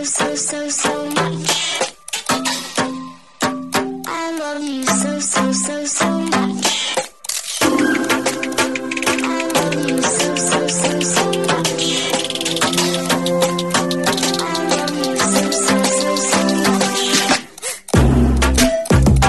so much. I love you so much. I love you so much. I love you so much.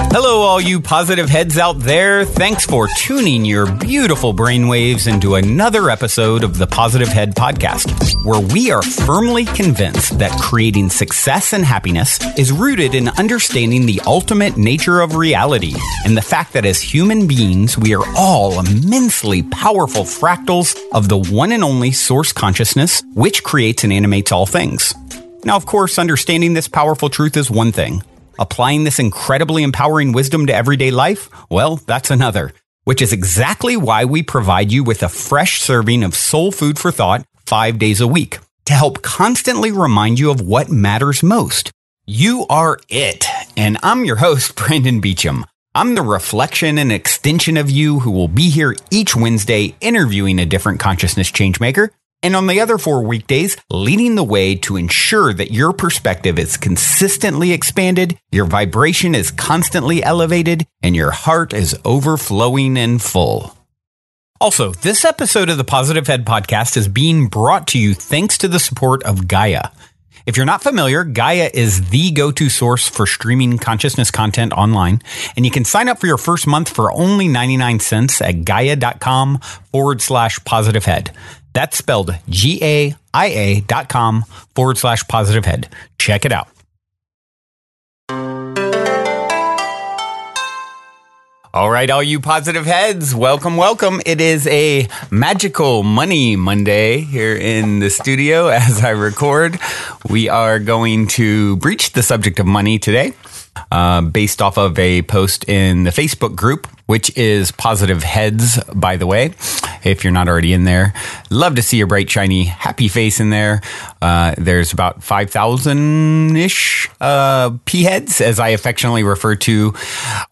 Hello, all you positive heads out there. Thanks for tuning your beautiful brainwaves into another episode of the Positive Head Podcast, where we are firmly convinced that creating success and happiness is rooted in understanding the ultimate nature of reality and the fact that as human beings, we are all immensely powerful fractals of the one and only source consciousness, which creates and animates all things. Now, of course, understanding this powerful truth is one thing. Applying this incredibly empowering wisdom to everyday life? Well, that's another, which is exactly why we provide you with a fresh serving of soul food for thought 5 days a week to help constantly remind you of what matters most. You are it. And I'm your host, Brandon Beecham. I'm the reflection and extension of you who will be here each Wednesday interviewing a different consciousness changemaker. And on the other 4 weekdays, leading the way to ensure that your perspective is consistently expanded, your vibration is constantly elevated, and your heart is overflowing and full. Also, this episode of the Positive Head Podcast is being brought to you thanks to the support of Gaia. If you're not familiar, Gaia is the go-to source for streaming consciousness content online, and you can sign up for your first month for only 99 cents at gaia.com/positivehead. That's spelled GAIA.com/positivehead. Check it out. All right, all you positive heads, welcome, welcome. It is a magical Money Monday here in the studio as I record. We are going to breach the subject of money today, based off of a post in the Facebook group, which is Positive Heads, by the way, if you're not already in there. Love to see your bright, shiny, happy face in there. There's about 5,000-ish P-heads, as I affectionately refer to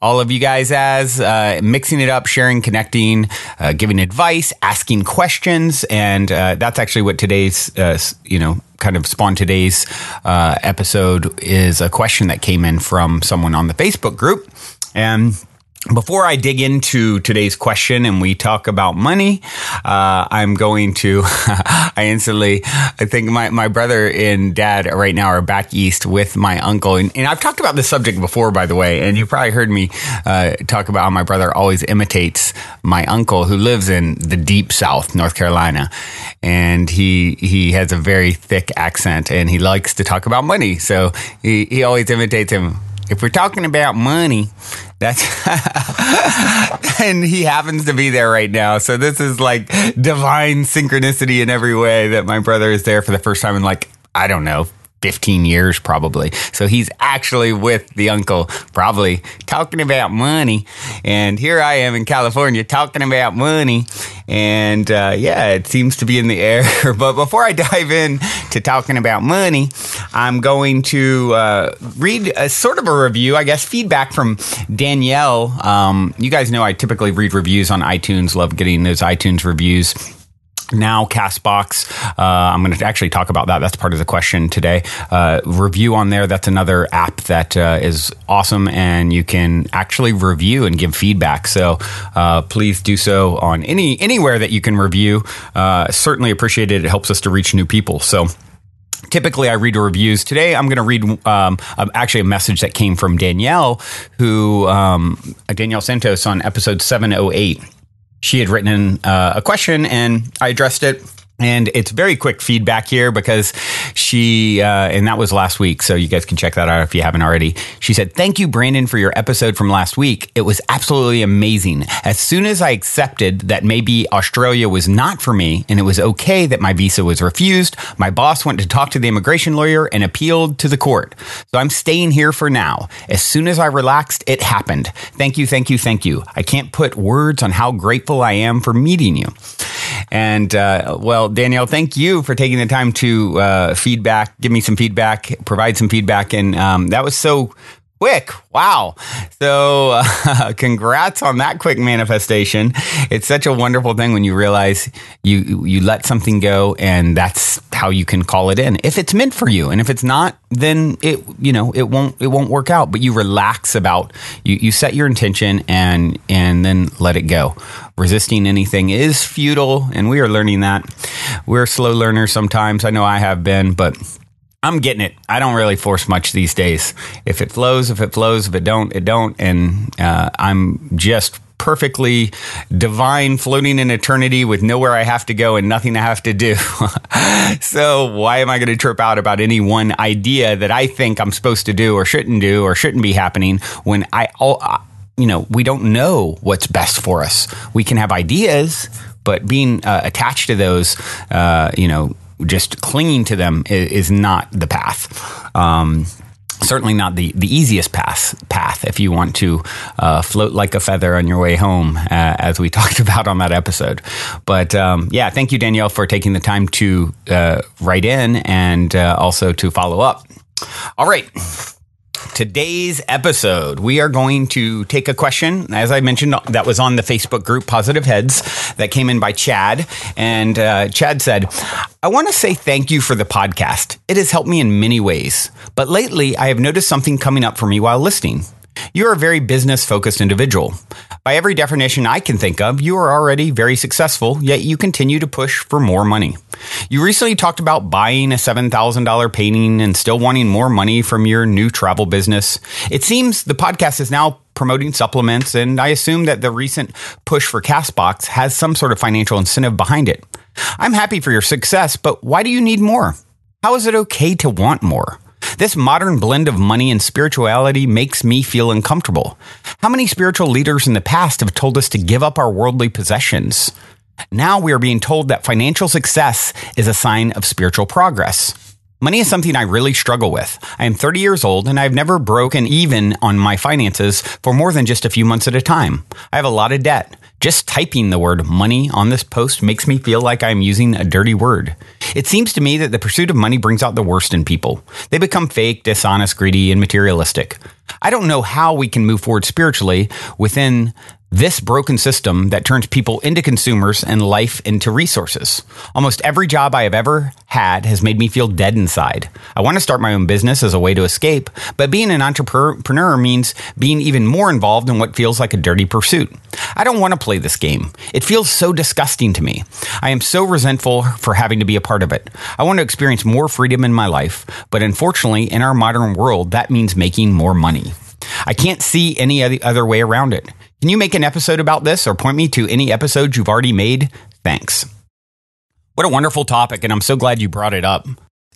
all of you guys as, mixing it up, sharing, connecting, giving advice, asking questions, and that's actually what today's, kind of spawned today's episode is a question that came in from someone on the Facebook group. And before I dig into today's question and we talk about money, I'm going to, I think my brother and dad right now are back east with my uncle. And I've talked about this subject before, by the way, and you probably heard me talk about how my brother always imitates my uncle who lives in the deep South, North Carolina. And he has a very thick accent and he likes to talk about money. So he always imitates him. If we're talking about money, that's, and he happens to be there right now. So this is like divine synchronicity in every way that my brother is there for the first time in 15 years probably. So he's actually with the uncle, probably talking about money. And here I am in California talking about money. And it seems to be in the air. But before I dive in to talking about money, I'm going to read a sort of a review, I guess, feedback from Danielle. You guys know I typically read reviews on iTunes. Love getting those iTunes reviews. Now, CastBox, I'm going to actually talk about that. That's part of the question today. Review on there. That's another app that is awesome, and you can actually review and give feedback. So please do so on anywhere that you can review. Certainly appreciate it. It helps us to reach new people. So typically, I read reviews. Today, I'm going to read actually a message that came from Danielle, Danielle Santos on episode 708. She had written in a question and I addressed it. And it's very quick feedback here because she, and that was last week, so you guys can check that out if you haven't already. She said, "Thank you, Brandon, for your episode from last week. It was absolutely amazing. As soon as I accepted that maybe Australia was not for me and it was okay that my visa was refused, my boss went to talk to the immigration lawyer and appealed to the court. So I'm staying here for now. As soon as I relaxed, it happened. Thank you, thank you, thank you. I can't put words on how grateful I am for meeting you." And, Danielle, thank you for taking the time to give me some feedback, provide some feedback. And that was so quick. Wow. So congrats on that quick manifestation. It's such a wonderful thing when you realize you let something go and that's how you can call it in if it's meant for you. And if it's not, then it won't work out. But you relax about, you set your intention and then let it go. Resisting anything is futile, and we are learning that. We're slow learners sometimes. I know I have been, but I'm getting it. I don't really force much these days. If it flows, if it flows. If it don't, it don't. And I'm just perfectly divine, floating in eternity with nowhere I have to go and nothing I have to do. So why am I going to trip out about any one idea that I think I'm supposed to do or shouldn't be happening when we don't know what's best for us? We can have ideas, but being attached to those, just clinging to them is not the path. Certainly not the easiest path if you want to float like a feather on your way home, as we talked about on that episode. But thank you, Danielle, for taking the time to write in and also to follow up. All right. Today's episode, we are going to take a question, as I mentioned, that was on the Facebook group Positive Heads, that came in by Chad. And Chad said, I want to say thank you for the podcast. It has helped me in many ways. But lately, I have noticed something coming up for me while listening. You are a very business-focused individual. By every definition I can think of, you are already very successful, yet you continue to push for more money. You recently talked about buying a $7,000 painting and still wanting more money from your new travel business. It seems the podcast is now promoting supplements, and I assume that the recent push for Castbox has some sort of financial incentive behind it. I'm happy for your success, but why do you need more? How is it okay to want more? This modern blend of money and spirituality makes me feel uncomfortable. How many spiritual leaders in the past have told us to give up our worldly possessions? Now we are being told that financial success is a sign of spiritual progress. Money is something I really struggle with. I am 30 years old and I've never broken even on my finances for more than just a few months at a time. I have a lot of debt. Just typing the word money on this post makes me feel like I'm using a dirty word. It seems to me that the pursuit of money brings out the worst in people. They become fake, dishonest, greedy, and materialistic. I don't know how we can move forward spiritually within this broken system that turns people into consumers and life into resources. Almost every job I have ever had has made me feel dead inside. I want to start my own business as a way to escape, but being an entrepreneur means being even more involved in what feels like a dirty pursuit. I don't want to play this game. It feels so disgusting to me. I am so resentful for having to be a part of it. I want to experience more freedom in my life, but unfortunately, in our modern world, that means making more money. I can't see any other way around it. Can you make an episode about this or point me to any episodes you've already made? Thanks. What a wonderful topic, and I'm so glad you brought it up.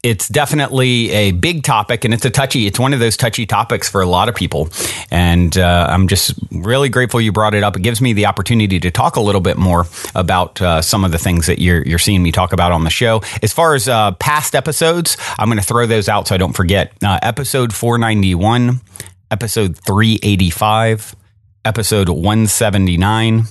It's definitely a big topic, and it's one of those touchy topics for a lot of people. And I'm just really grateful you brought it up. It gives me the opportunity to talk a little bit more about some of the things that you're seeing me talk about on the show. As far as past episodes, I'm going to throw those out so I don't forget. Episode 491, episode 385, episode 179,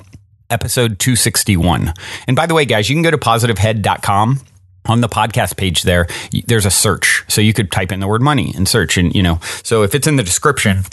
episode 261. And by the way, guys, you can go to positivehead.com. On the podcast page there's a search. So you could type in the word money and search. And, so if it's in the description,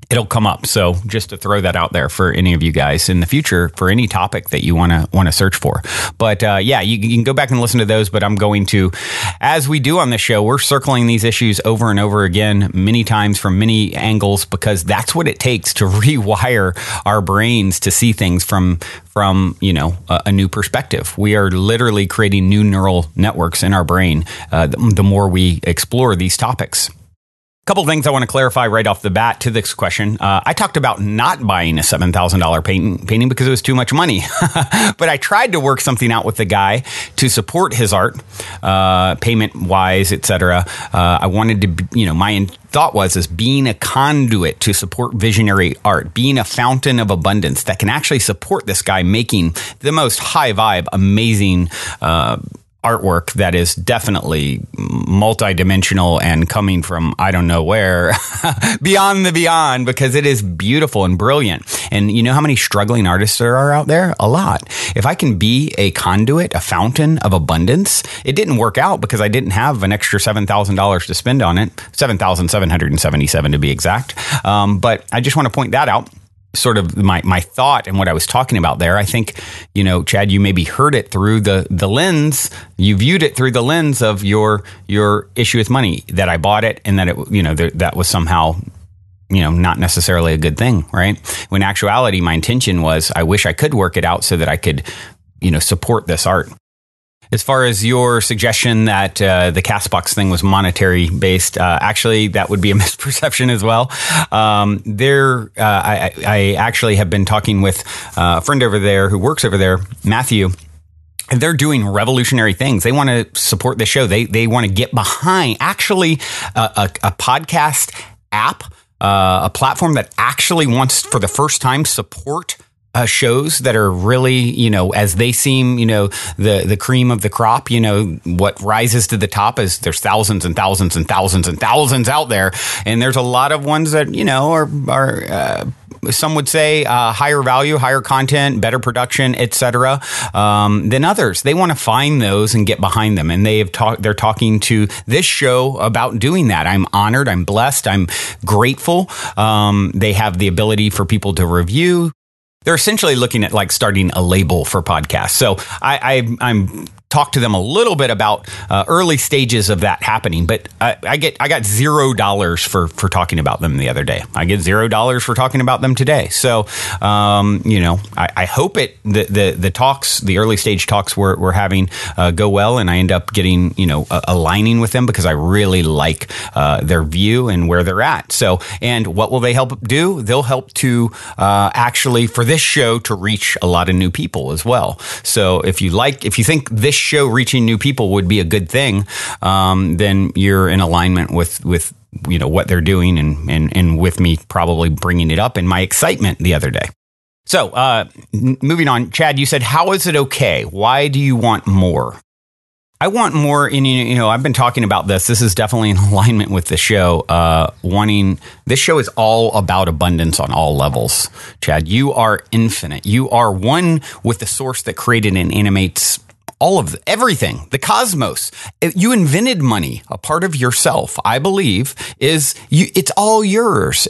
it'll come up. So just to throw that out there for any of you guys in the future for any topic that you want to search for. But you can go back and listen to those. But I'm going to, as we do on this show, we're circling these issues over and over again, many times from many angles, because that's what it takes to rewire our brains to see things from a new perspective. We are literally creating new neural networks in our brain the more we explore these topics. Couple things I want to clarify right off the bat to this question. I talked about not buying a $7,000 painting because it was too much money. But I tried to work something out with the guy to support his art, payment-wise, etc. I wanted to, my thought was being a conduit to support visionary art, being a fountain of abundance that can actually support this guy making the most high-vibe, amazing artwork that is definitely multidimensional and coming from I don't know where, beyond the beyond, because it is beautiful and brilliant. And you know how many struggling artists there are out there? A lot. If I can be a conduit, a fountain of abundance, it didn't work out because I didn't have an extra $7,000 to spend on it, $7,777 to be exact. But I just want to point that out. sort of my thought and what I was talking about there. I think, Chad, you maybe heard it through the lens. You viewed it through the lens of your issue with money, that I bought it and that that was somehow, not necessarily a good thing, right? When in actuality, my intention was, I wish I could work it out so that I could, support this art. As far as your suggestion that the Castbox thing was monetary based, actually, that would be a misperception as well. I actually have been talking with a friend over there who works over there, Matthew. And they're doing revolutionary things. They want to support the show. They want to get behind actually a podcast app, a platform that actually wants, for the first time, support shows that are really, as they seem, the cream of the crop. What rises to the top is there's thousands and thousands and thousands and thousands out there. And there's a lot of ones that, are some would say higher value, higher content, better production, etc. Than others. They want to find those and get behind them. And they're talking to this show about doing that. I'm honored. I'm blessed. I'm grateful. They have the ability for people to review. They're essentially looking at like starting a label for podcasts. So I'm talked to them a little bit about early stages of that happening, but I got $0 for talking about them the other day. I get $0 for talking about them today. So I hope the talks, the early stage talks we're having go well, and I end up getting aligning with them because I really like their view and where they're at. So, and what will they help do? They'll help to actually, for this show, to reach a lot of new people as well. So if you think this show reaching new people would be a good thing, then you're in alignment with what they're doing and with me probably bringing it up in my excitement the other day. So moving on, Chad, you said, how is it okay? Why do you want more? I want more in, I've been talking about this. This is definitely in alignment with the show. This show is all about abundance on all levels. Chad, you are infinite. You are one with the source that created and animates all of everything, the cosmos. You invented money. A part of yourself, I believe, is it's all yours.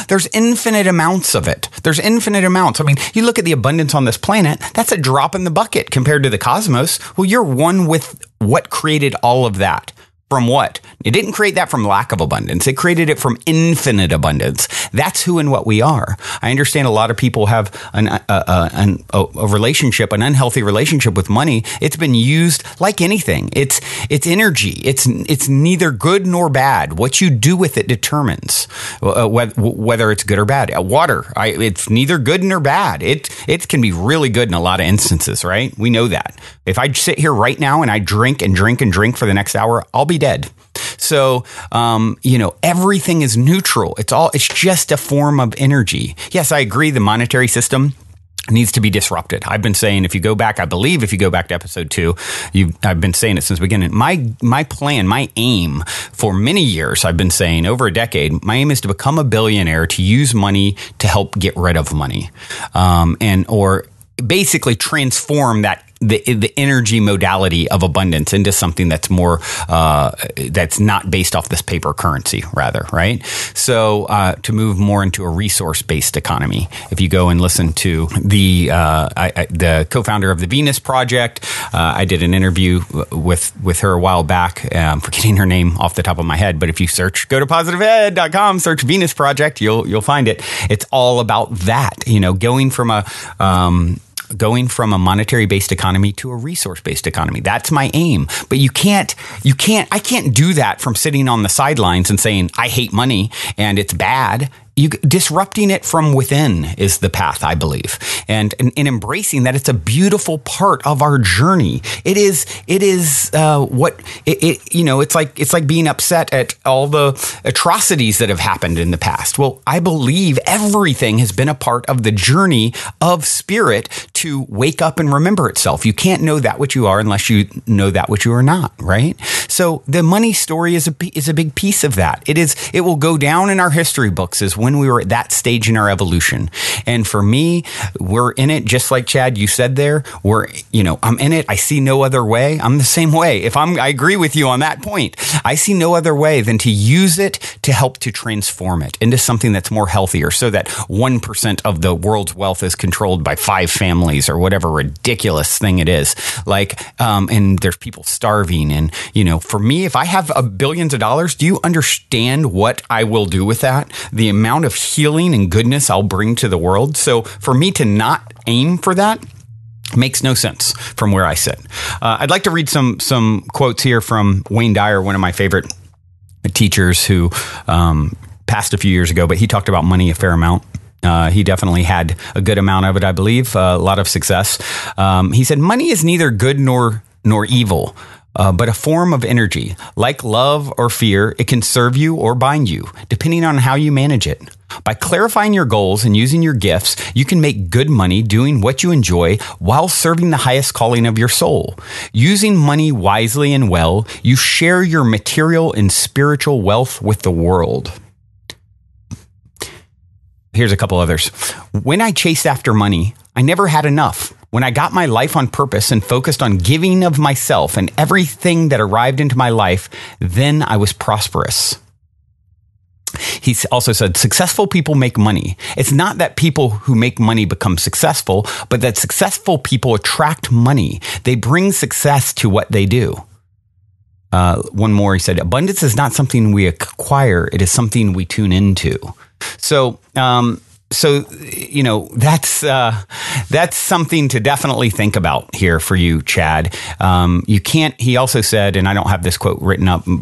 There's infinite amounts of it. There's infinite amounts. I mean, you look at the abundance on this planet, that's a drop in the bucket compared to the cosmos. Well, you're one with what created all of that. From what? It didn't create that from lack of abundance. It created it from infinite abundance. That's who and what we are. I understand a lot of people have a relationship, an unhealthy relationship with money. It's been used like anything. It's energy. It's neither good nor bad. What you do with it determines whether it's good or bad. Water, it's neither good nor bad. It can be really good in a lot of instances, right? We know that. If I sit here right now and I drink and drink and drink for the next hour, I'll be dead. So, everything is neutral. It's just a form of energy. Yes, I agree. The monetary system needs to be disrupted. I've been saying, if you go back to episode 2, I've been saying it since the beginning. My plan, my aim for many years, I've been saying over a decade, my aim is to become a billionaire, to use money to help get rid of money, or basically transform the energy modality of abundance into something that's more that's not based off this paper currency, rather, right? So to move more into a resource-based economy. If you go and listen to the co-founder of the Venus Project, I did an interview with her a while back. I'm forgetting her name off the top of my head, but if you go to positivehead.com, search Venus Project, you'll find it. It's all about that, going from a monetary-based economy to a resource-based economy. That's my aim. But I can't do that from sitting on the sidelines and saying, I hate money and it's bad. Disrupting it from within is the path, I believe. And in embracing that, it's a beautiful part of our journey. It's like being upset at all the atrocities that have happened in the past. Well, I believe everything has been a part of the journey of spirit to wake up and remember itself. You can't know that which you are unless you know that which you are not, right? so the money story is a big piece of that. It will go down in our history books as when we were at that stage in our evolution. And for me, we're in it just like Chad, you said there. I'm in it. I see no other way. I'm the same way. I agree with you on that point. I see no other way than to use it to help to transform it into something that's more healthier, so that 1% of the world's wealth is controlled by 5 families or whatever ridiculous thing it is. And there's people starving. And, for me, if I have billions of dollars, do you understand what I will do with that? The amount of healing and goodness I'll bring to the world. So for me to not aim for that makes no sense from where I sit. I'd like to read some quotes here from Wayne Dyer, one of my favorite teachers who passed a few years ago, but he talked about money a fair amount. He definitely had a good amount of it, I believe, a lot of success. He said, money is neither good nor evil, but a form of energy. Like love or fear, it can serve you or bind you, depending on how you manage it. By clarifying your goals and using your gifts, you can make good money doing what you enjoy while serving the highest calling of your soul. Using money wisely and well, you share your material and spiritual wealth with the world. Here's a couple others. When I chased after money, I never had enough. When I got my life on purpose and focused on giving of myself and everything that arrived into my life, then I was prosperous. He also said, successful people make money. It's not that people who make money become successful, but that successful people attract money. They bring success to what they do. One more, he said, abundance is not something we acquire. It is something we tune into. So that's something to definitely think about here for you, Chad. You can't, he also said, and I don't have this quote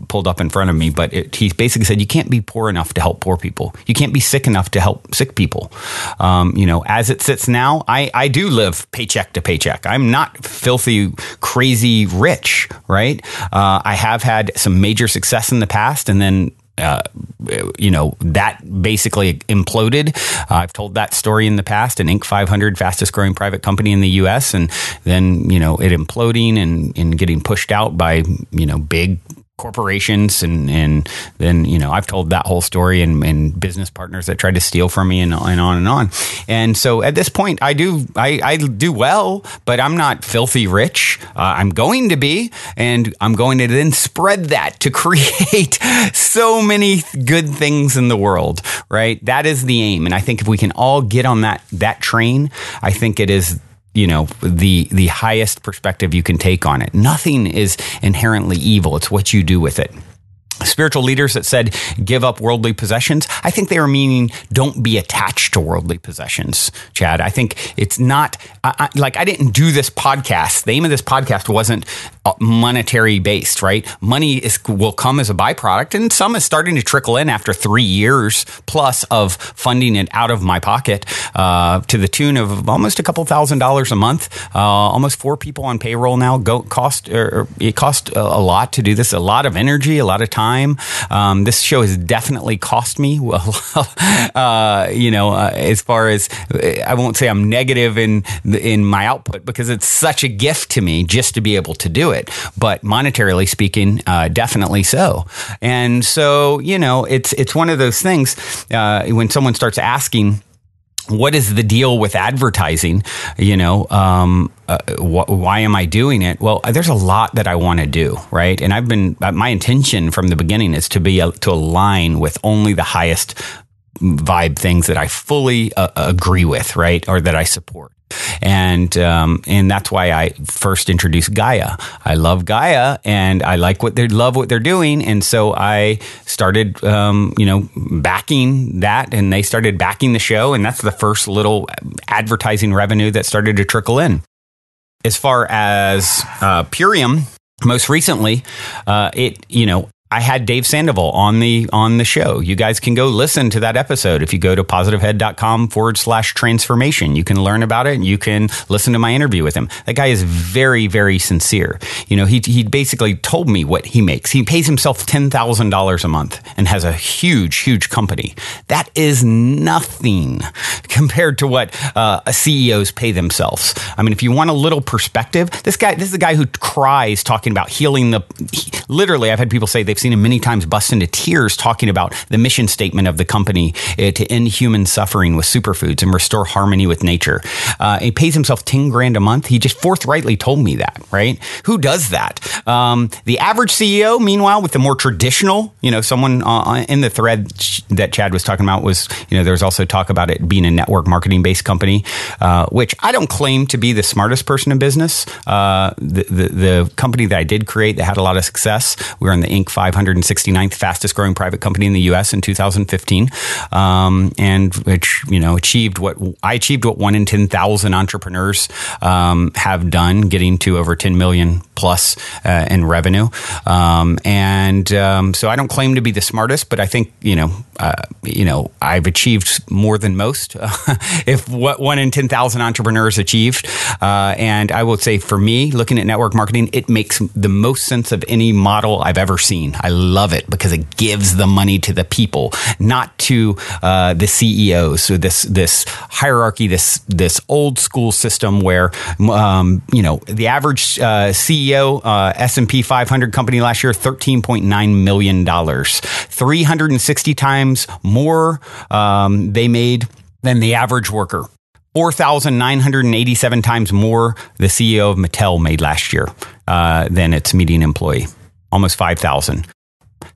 pulled up in front of me, but he basically said, you can't be poor enough to help poor people. You can't be sick enough to help sick people. As it sits now, I do live paycheck to paycheck. I'm not filthy, crazy rich, right? I have had some major success in the past, and then that basically imploded. I've told that story in the past, an Inc. 500 fastest growing private company in the US. And then, it imploding and getting pushed out by, big corporations. And then, I've told that whole story and business partners that tried to steal from me and on and on. And so at this point, I do well, but I'm not filthy rich. I'm going to be, and I'm going to then spread that to create so many good things in the world, right? That is the aim. And I think if we can all get on that train, I think it is the highest perspective you can take on it. Nothing is inherently evil. It's what you do with it. Spiritual leaders that said, give up worldly possessions, I think they were meaning don't be attached to worldly possessions, Chad. I think it's not, I didn't do this podcast. The aim of this podcast wasn't monetary based, right? Money will come as a byproduct, and some is starting to trickle in after 3 years plus of funding it out of my pocket, to the tune of almost a couple $1,000s a month. Almost 4 people on payroll now. It cost a lot to do this, a lot of energy, a lot of time. This show has definitely cost me. As far as, I won't say I'm negative in my output, because it's such a gift to me just to be able to do it. But monetarily speaking, definitely so. And so, it's one of those things, when someone starts asking, what is the deal with advertising? Why am I doing it? Well, there's a lot that I want to do, right? And my intention from the beginning is to align with only the highest vibe things that I fully agree with, right? Or that I support. And that's why I first introduced Gaia. I love Gaia, and I love what they're doing. And so I started, backing that, and they started backing the show. And that's the first little advertising revenue that started to trickle in. As far as Purium, most recently, I had Dave Sandoval on the show. You guys can go listen to that episode. If you go to positivehead.com/transformation, you can learn about it, and you can listen to my interview with him. That guy is very, very sincere. He basically told me what he makes. He pays himself $10,000 a month and has a huge, huge company. That is nothing compared to what CEOs pay themselves. I mean, if you want a little perspective, this is a guy who cries talking about healing literally, I've had people say they've seen him many times bust into tears talking about the mission statement of the company to end human suffering with superfoods and restore harmony with nature. He pays himself $10,000 a month. He just forthrightly told me that, right? Who does that? The average CEO, meanwhile, with the more traditional, someone in the thread that Chad was talking about was, there's also talk about it being a network marketing based company, which I don't claim to be the smartest person in business. The company that I did create that had a lot of success, we were in the Inc. 569th fastest growing private company in the U.S. in 2015, and which achieved what 1 in 10,000 entrepreneurs have done, getting to over 10 million plus in revenue. So I don't claim to be the smartest, but I think I've achieved more than most. If what 1 in 10,000 entrepreneurs achieved, and I will say for me, looking at network marketing, it makes the most sense of any model I've ever seen. I love it because it gives the money to the people, not to the CEOs. So this hierarchy, this old school system where the average CEO S&P 500 company last year, $13.9 million, 360 times more they made than the average worker. 4,987 times more the CEO of Mattel made last year than its median employee, almost 5,000.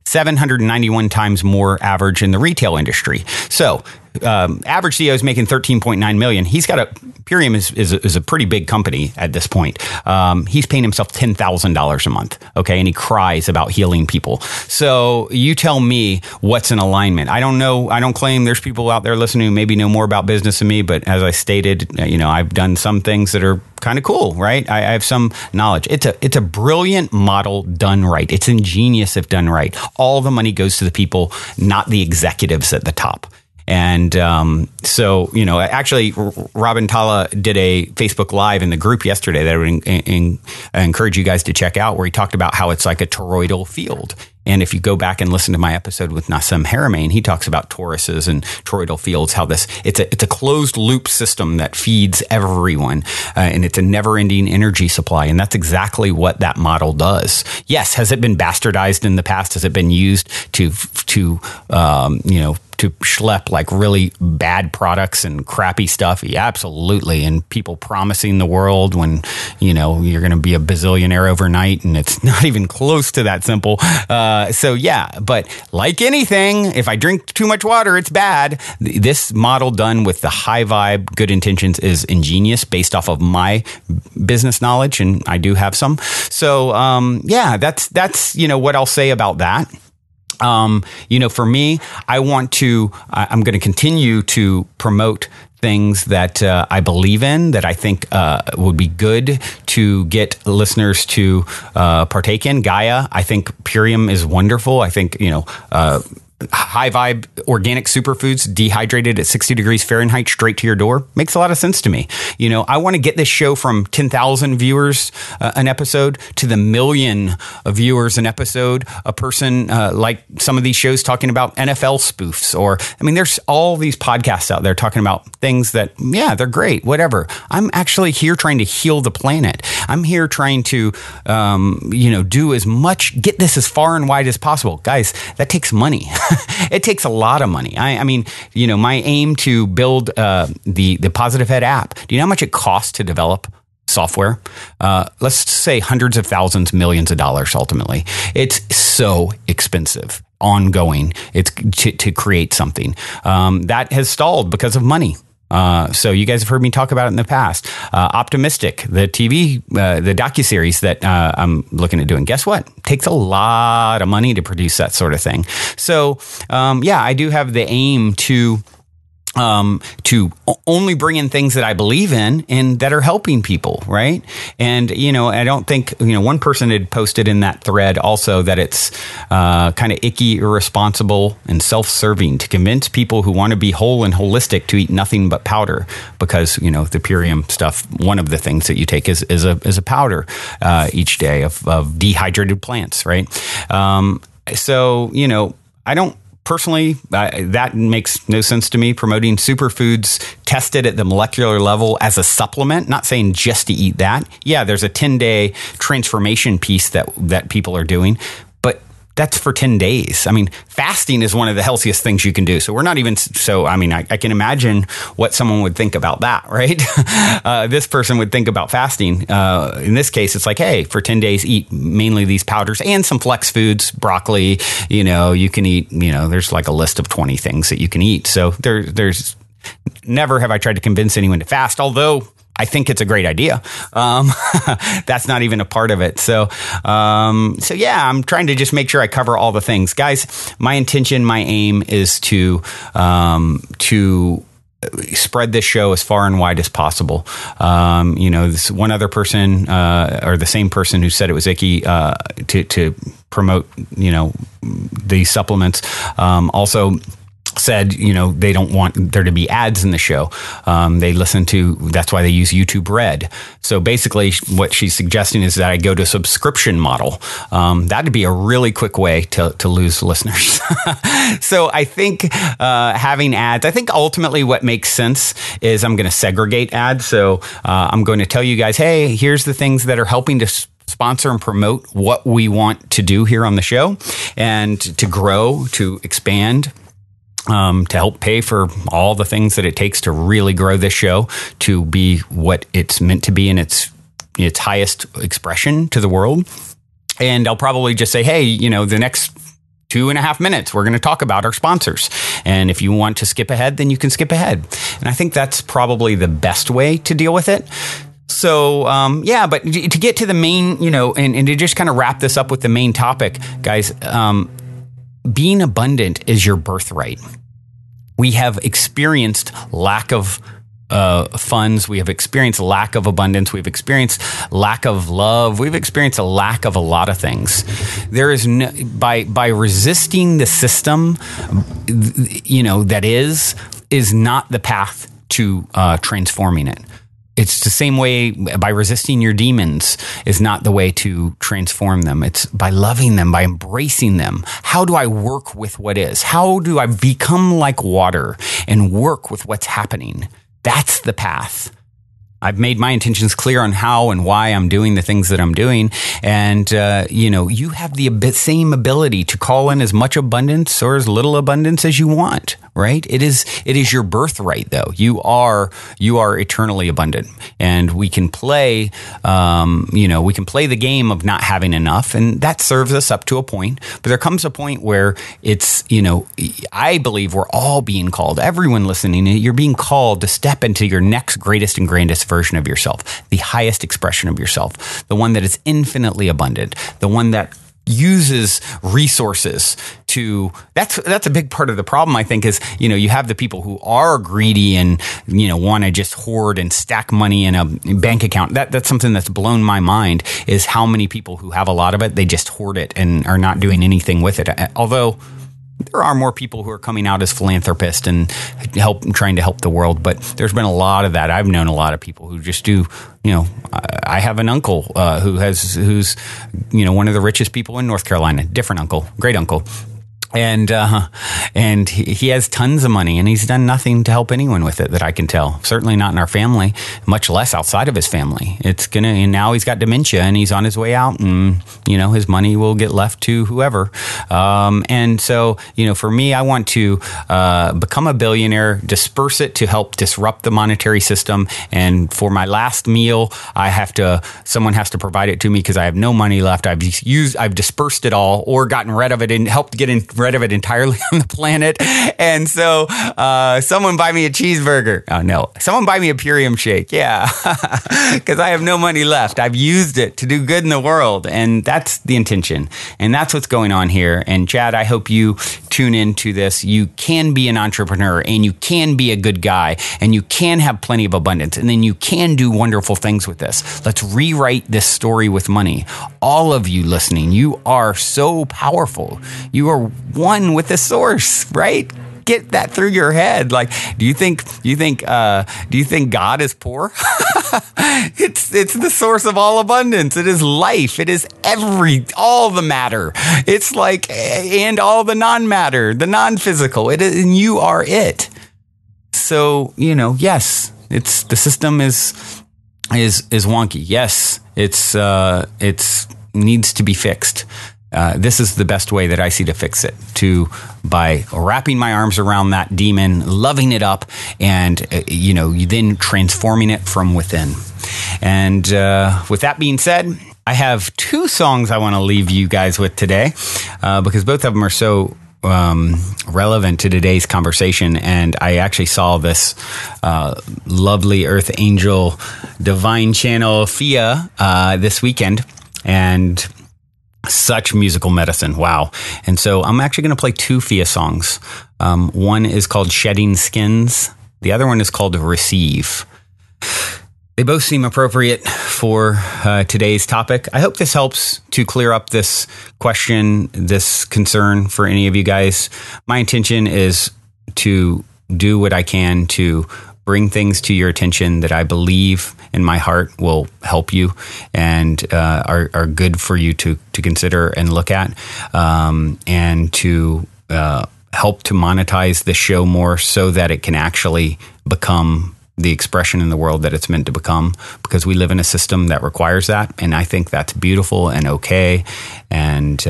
791 times more average in the retail industry. So average CEO is making $13.9 million. He's got Purium is a pretty big company at this point. He's paying himself $10,000 a month. Okay. And he cries about healing people. So you tell me what's in alignment. I don't know. I don't claim there's people out there listening who maybe know more about business than me. But as I stated, I've done some things that are kind of cool, right? I have some knowledge. It's a brilliant model done right. It's ingenious if done right. All the money goes to the people, not the executives at the top. And actually, Robin Tala did a Facebook Live in the group yesterday that I would encourage you guys to check out, where he talked about how it's like a toroidal field. And if you go back and listen to my episode with Nassim Haramein, he talks about toruses and toroidal fields, how it's a closed loop system that feeds everyone, and it's a never ending energy supply. And that's exactly what that model does. Yes, has it been bastardized in the past? Has it been used to schlep like really bad products and crappy stuff? Yeah, absolutely. And people promising the world when, you're going to be a bazillionaire overnight, and it's not even close to that simple. But like anything, if I drink too much water, it's bad. This model done with the high vibe, good intentions is ingenious based off of my business knowledge. And I do have some. So, that's what I'll say about that. For me, I'm going to continue to promote things that I believe in, that I think would be good to get listeners to partake in. Gaia, I think Purium is wonderful. I think, high vibe organic superfoods dehydrated at 60 degrees Fahrenheit straight to your door makes a lot of sense to me. I want to get this show from 10,000 viewers an episode to the million viewers an episode. A person like some of these shows talking about NFL spoofs, there's all these podcasts out there talking about things that, they're great, whatever. I'm actually here trying to heal the planet. I'm here trying to, do as much, get this as far and wide as possible. Guys, that takes money. It takes a lot of money. My aim to build the Positive Head app. Do you know how much it costs to develop software? Let's say hundreds of thousands, millions of dollars. Ultimately, it's so expensive. Ongoing, it's to create something that has stalled because of money. So you guys have heard me talk about it in the past. Optimistic, the TV, the docuseries that I'm looking at doing. Guess what? Takes a lot of money to produce that sort of thing. So I do have the aim to only bring in things that I believe in and that are helping people, right? And, I don't think, one person had posted in that thread also that it's kind of icky, irresponsible, and self-serving to convince people who want to be whole and holistic to eat nothing but powder, because, the Purium stuff, one of the things that you take is a powder each day of dehydrated plants, right? I don't personally, that makes no sense to me. Promoting superfoods tested at the molecular level as a supplement, not saying just to eat that. Yeah, there's a 10-day transformation piece that people are doing, but that's for 10 days. I mean, fasting is one of the healthiest things you can do. So we're not even, I can imagine what someone would think about that, right? This person would think about fasting. In this case, it's like, hey, for 10 days, eat mainly these powders and some flex foods, broccoli, you can eat, there's like a list of 20 things that you can eat. So there's never have I tried to convince anyone to fast, although I think it's a great idea. That's not even a part of it. So yeah, I'm trying to just make sure I cover all the things. Guys, my intention, my aim is to spread this show as far and wide as possible. This one other person, or the same person who said it was icky, to promote, these supplements, also said, they don't want there to be ads in the show. That's why they use YouTube Red. So basically what she's suggesting is that I go to a subscription model. That'd be a really quick way to lose listeners. So I think having ads, I think ultimately what makes sense is I'm going to segregate ads. So I'm going to tell you guys, hey, here's the things that are helping to sponsor and promote what we want to do here on the show and to grow, to expand, to help pay for all the things that it takes to really grow this show to be what it's meant to be in its highest expression to the world. And I'll probably just say, hey, the next 2.5 minutes, we're going to talk about our sponsors. And if you want to skip ahead, then you can skip ahead. And I think that's probably the best way to deal with it. So, but to get to the main, and to just kind of wrap this up with the main topic, guys, being abundant is your birthright. We have experienced lack of funds. We have experienced lack of abundance. We've experienced lack of love. We've experienced a lack of a lot of things. There is by resisting the system, that is not the path to transforming it. It's the same way by resisting your demons is not the way to transform them. It's by loving them, by embracing them. How do I work with what is? How do I become like water and work with what's happening? That's the path. I've made my intentions clear on how and why I'm doing the things that I'm doing. And, you have the same ability to call in as much abundance or as little abundance as you want, right? It is your birthright, though. You are eternally abundant, and we can play, the game of not having enough, and that serves us up to a point. But there comes a point where it's, I believe we're all being called, everyone listening, you're being called to step into your next greatest and grandest version of yourself, the highest expression of yourself, the one that is infinitely abundant, the one that uses resources to, that's a big part of the problem, I think, is, you have the people who are greedy and, want to just hoard and stack money in a bank account. That's something that's blown my mind, is how many people who have a lot of it, they just hoard it and are not doing anything with it. Although there are more people who are coming out as philanthropists and trying to help the world, but there's been a lot of that. I've known a lot of people who just do, I have an uncle who's one of the richest people in North Carolina, different uncle, great uncle. And he has tons of money, and he's done nothing to help anyone with it that I can tell. Certainly not in our family, much less outside of his family. And now he's got dementia and he's on his way out, and, his money will get left to whoever. And so, for me, I want to, become a billionaire, disperse it to help disrupt the monetary system. And for my last meal, someone has to provide it to me because I have no money left. I've dispersed it all or gotten rid of it and helped get rid of it entirely on the planet. And so someone buy me a cheeseburger. Oh, no. Someone buy me a Purium shake. Yeah. Because I have no money left. I've used it to do good in the world. And that's the intention. And that's what's going on here. And Chad, I hope you tune into this. You can be an entrepreneur, and you can be a good guy, and you can have plenty of abundance. And then you can do wonderful things with this. Let's rewrite this story with money. All of you listening, you are so powerful. You are one with the source, right? get that through your head. Like, do you think God is poor? It's the source of all abundance. It is life. It is all the matter. It's like, and all the non-matter, the non-physical. It is, and you are it. So, yes, the system is wonky. Yes, it's needs to be fixed. This is the best way that I see to fix it, by wrapping my arms around that demon, loving it up, and, then transforming it from within. And with that being said, I have 2 songs I want to leave you guys with today, because both of them are so relevant to today's conversation. And I actually saw this lovely earth angel divine channel Fia this weekend, and such musical medicine. Wow. And so I'm actually going to play 2 Fia songs. One is called Shedding Skins. The other one is called Receive. They both seem appropriate for today's topic. I hope this helps to clear up this question, this concern for any of you guys. My intention is to do what I can to bring things to your attention that I believe in my heart will help you and are good for you to consider and look at, and to help to monetize the show more so that it can actually become the expression in the world that it's meant to become, because we live in a system that requires that. And I think that's beautiful and okay. And,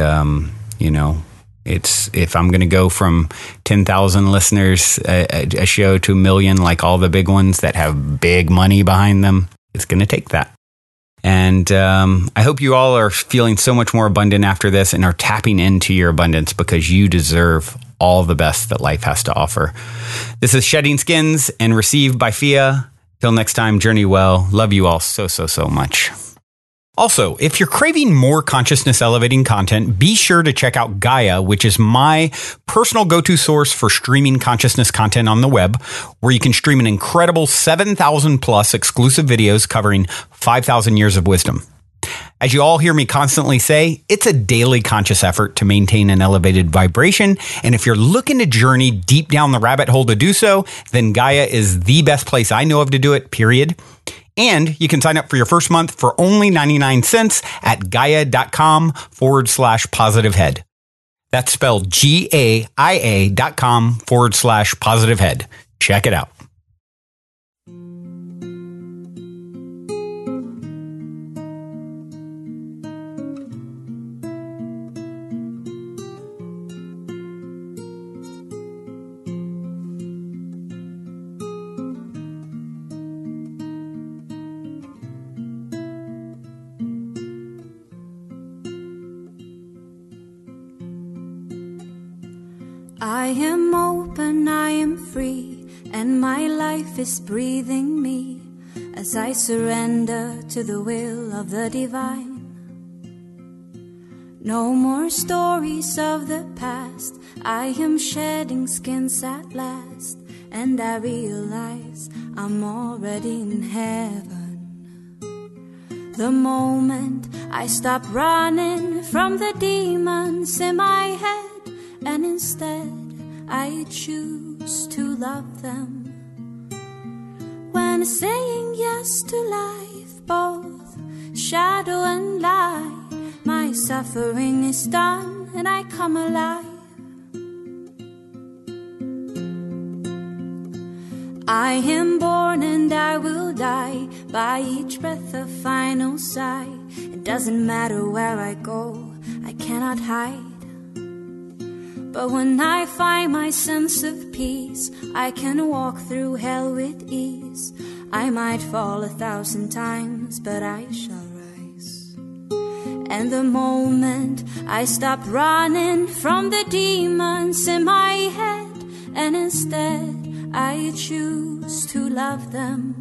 if I'm going to go from 10,000 listeners a show to 1 million, like all the big ones that have big money behind them, it's going to take that. And I hope you all are feeling so much more abundant after this and are tapping into your abundance, because you deserve all the best that life has to offer. This is Shedding Skins and Receive by Fia. Till next time, journey well. Love you all so, so, so much. Also, if you're craving more consciousness elevating content, be sure to check out Gaia, which is my personal go-to source for streaming consciousness content on the web, where you can stream an incredible 7,000 plus exclusive videos covering 5,000 years of wisdom. As you all hear me constantly say, it's a daily conscious effort to maintain an elevated vibration. And if you're looking to journey deep down the rabbit hole to do so, then Gaia is the best place I know of to do it, period. And you can sign up for your first month for only 99 cents at gaia.com/positivehead. That's spelled GAIA.com/positivehead. Check it out. I am open, I am free, and my life is breathing me as I surrender to the will of the divine. No more stories of the past, I am shedding skins at last, and I realize I'm already in heaven. The moment I stop running from the demons in my head, and instead I choose to love them. When saying yes to life, both shadow and light, my suffering is done and I come alive. I am born and I will die, by each breath a final sigh. It doesn't matter where I go, I cannot hide. But when I find my sense of peace, I can walk through hell with ease. I might fall 1,000 times, but I shall rise. And the moment I stop running from the demons in my head, and instead I choose to love them.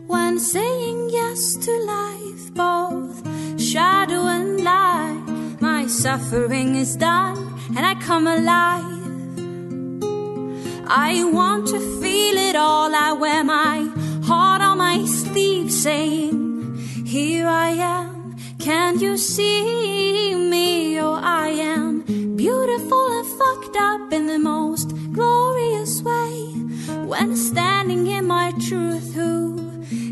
When saying yes to life, both shadow and light, my suffering is done and I come alive. I want to feel it all. I wear my heart on my sleeve, saying, here I am, can you see me? Oh, I am beautiful and fucked up in the most when standing in my truth. Who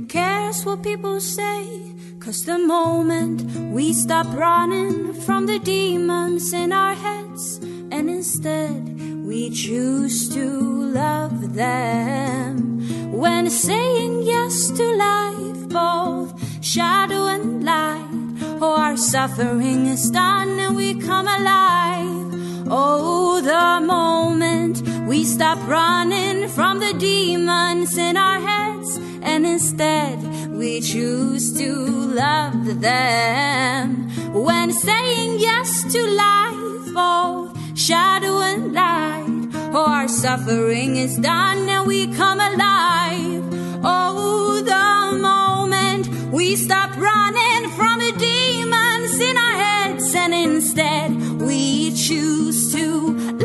cares what people say? 'Cause the moment we stop running from the demons in our heads, and instead we choose to love them. When saying yes to life, both shadow and light, oh, our suffering is done and we come alive. Oh, the moment we stop running from the demons in our heads, and instead we choose to love them. When saying yes to life, both shadow and light, oh, our suffering is done and we come alive. Oh, the moment we stop running from the demons in our heads, and instead we choose to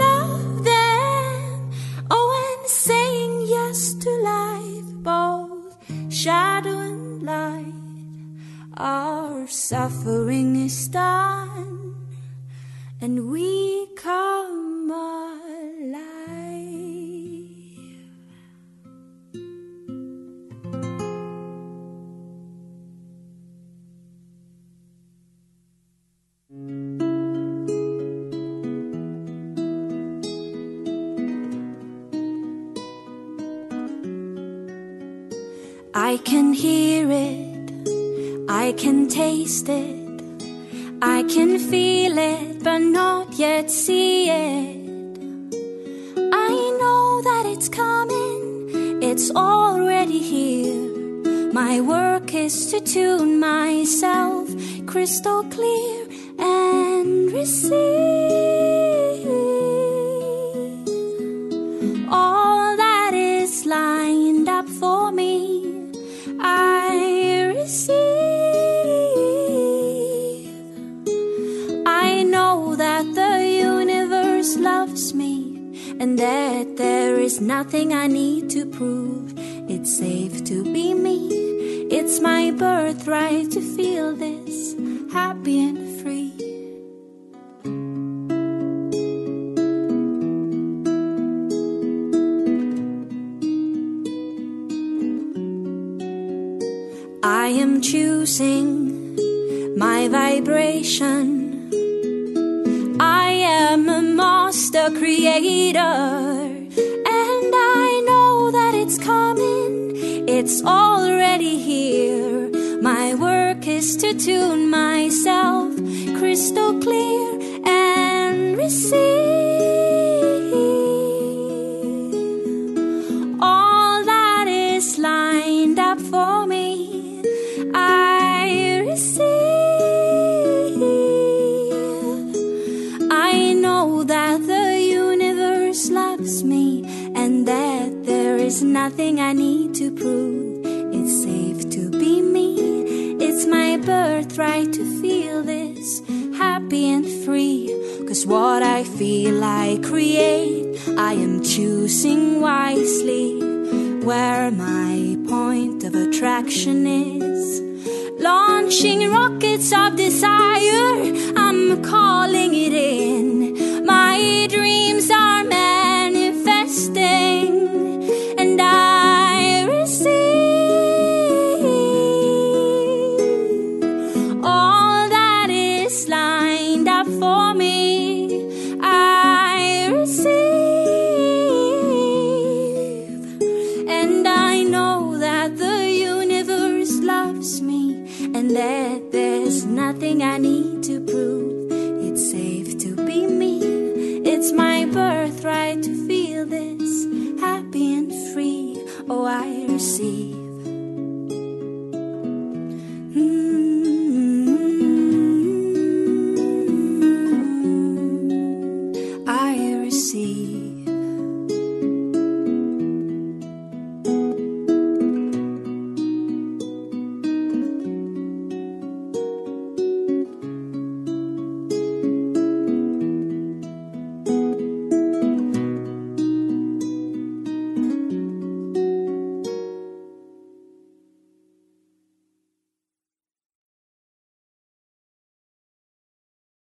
love them. Oh, and saying yes to life, both shadow and light, our suffering is done and we come alive. I can hear it, I can taste it, I can feel it, but not yet see it. I know that it's coming, it's already here. My work is to tune myself crystal clear and receive all that is lined up for me. I receive. I know that the universe loves me, and that there is nothing I need to prove. It's safe to be me. It's my birthright to feel this happy and free. I am choosing my vibration. I am a master creator, and I know that it's coming, it's already here. My work is to tune myself crystal clear and receive all that is lined up for me. I receive. I know that the universe loves me, and that there is nothing I need to prove. It's safe to be me. It's my birthright to feel this happy and free. 'Cause what I feel I create, I am choosing wisely where my point of attraction is. Launching rockets of desire, I'm calling it in. My dreams are manifesting, and I receive all that is lined up for me. I receive, and I know that the universe loves me, and that there's nothing I need to prove. It's safe